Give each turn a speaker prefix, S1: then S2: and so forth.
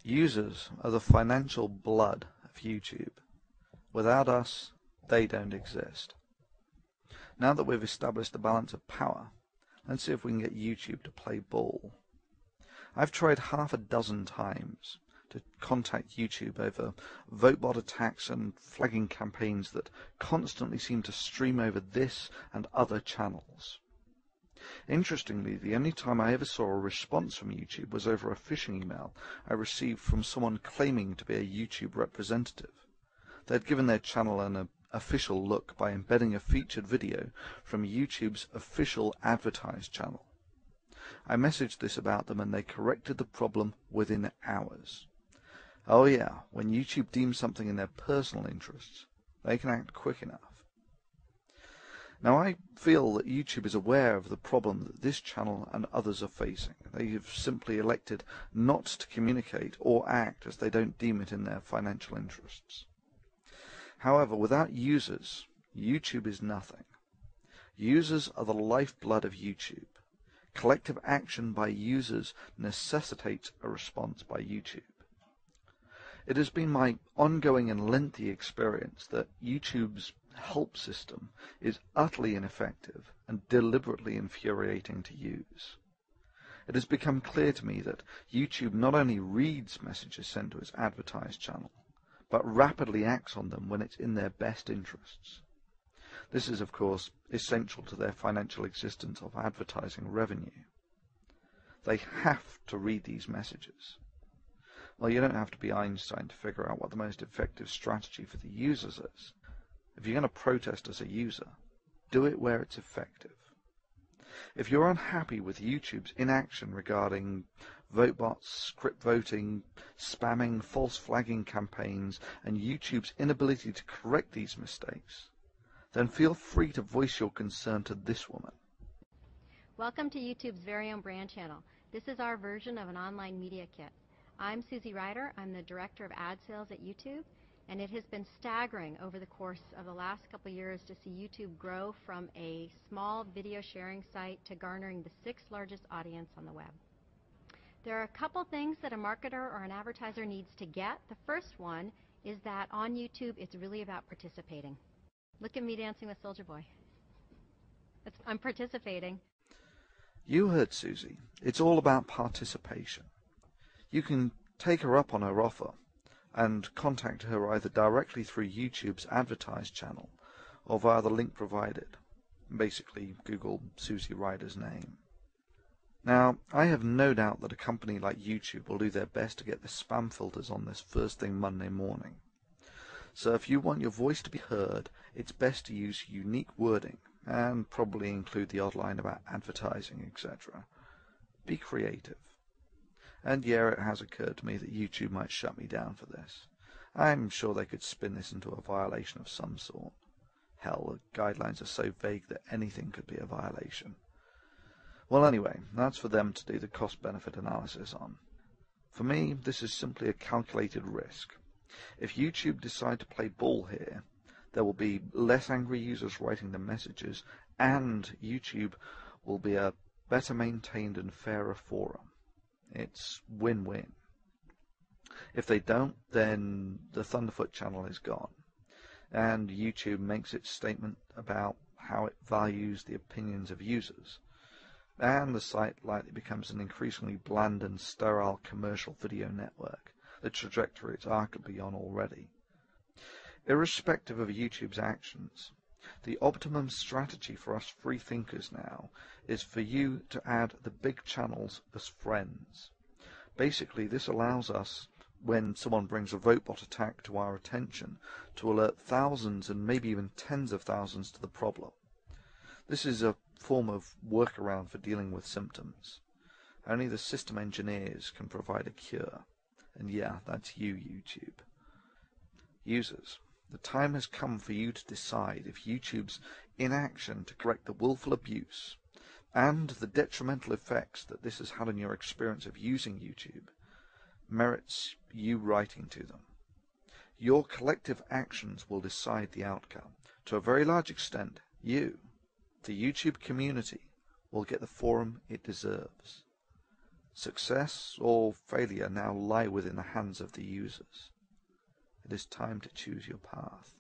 S1: Users are the financial blood of YouTube. Without us, they don't exist. Now that we've established the balance of power, let's see if we can get YouTube to play ball. I've tried half a dozen times to contact YouTube over vote-bot attacks and flagging campaigns that constantly seem to stream over this and other channels. Interestingly, the only time I ever saw a response from YouTube was over a phishing email I received from someone claiming to be a YouTube representative. They'd given their channel an official look by embedding a featured video from YouTube's official advertised channel. I messaged this about them and they corrected the problem within hours. Oh yeah, when YouTube deems something in their personal interests, they can act quick enough. Now I feel that YouTube is aware of the problem that this channel and others are facing. They have simply elected not to communicate or act as they don't deem it in their financial interests. However, without users, YouTube is nothing. Users are the lifeblood of YouTube. Collective action by users necessitates a response by YouTube. It has been my ongoing and lengthy experience that YouTube's help system is utterly ineffective and deliberately infuriating to use. It has become clear to me that YouTube not only reads messages sent to its advertised channel, but rapidly acts on them when it's in their best interests. This is, of course, essential to their financial existence of advertising revenue. They have to read these messages. Well, you don't have to be Einstein to figure out what the most effective strategy for the users is. If you're going to protest as a user, do it where it's effective. If you're unhappy with YouTube's inaction regarding vote bots, script voting, spamming, false flagging campaigns, and YouTube's inability to correct these mistakes, then feel free to voice your concern to this woman.
S2: Welcome to YouTube's very own brand channel. This is our version of an online media kit. I'm Susie Ryder. I'm the Director of Ad Sales at YouTube, and it has been staggering over the course of the last couple of years to see YouTube grow from a small video sharing site to garnering the 6th largest audience on the web. There are a couple things that a marketer or an advertiser needs to get. The first one is that on YouTube it's really about participating. Look at me dancing with Soldier Boy. I'm participating.
S1: You heard Susie. It's all about participation. You can take her up on her offer and contact her either directly through YouTube's advertised channel or via the link provided. Basically, Google Susie Ryder's name. Now, I have no doubt that a company like YouTube will do their best to get the spam filters on this first thing Monday morning. So if you want your voice to be heard, it's best to use unique wording and probably include the odd line about advertising, etc. Be creative. And yeah, it has occurred to me that YouTube might shut me down for this. I'm sure they could spin this into a violation of some sort. Hell, the guidelines are so vague that anything could be a violation. Well, anyway, that's for them to do the cost-benefit analysis on. For me, this is simply a calculated risk. If YouTube decide to play ball here, there will be less angry users writing the messages, and YouTube will be a better maintained and fairer forum. It's win-win. If they don't, then the Thunderf00t channel is gone, and YouTube makes its statement about how it values the opinions of users, and the site likely becomes an increasingly bland and sterile commercial video network, the trajectory it's arguably on already. Irrespective of YouTube's actions, the optimum strategy for us free thinkers now is for you to add the big channels as friends. Basically, this allows us, when someone brings a vote-bot attack to our attention, to alert thousands and maybe even tens of thousands to the problem. This is a form of workaround for dealing with symptoms. Only the system engineers can provide a cure. And yeah, that's you, YouTube. Users, the time has come for you to decide if YouTube's inaction to correct the willful abuse and the detrimental effects that this has had on your experience of using YouTube merits you writing to them. Your collective actions will decide the outcome. To a very large extent, you, the YouTube community, will get the forum it deserves. Success or failure now lie within the hands of the users. It is time to choose your path.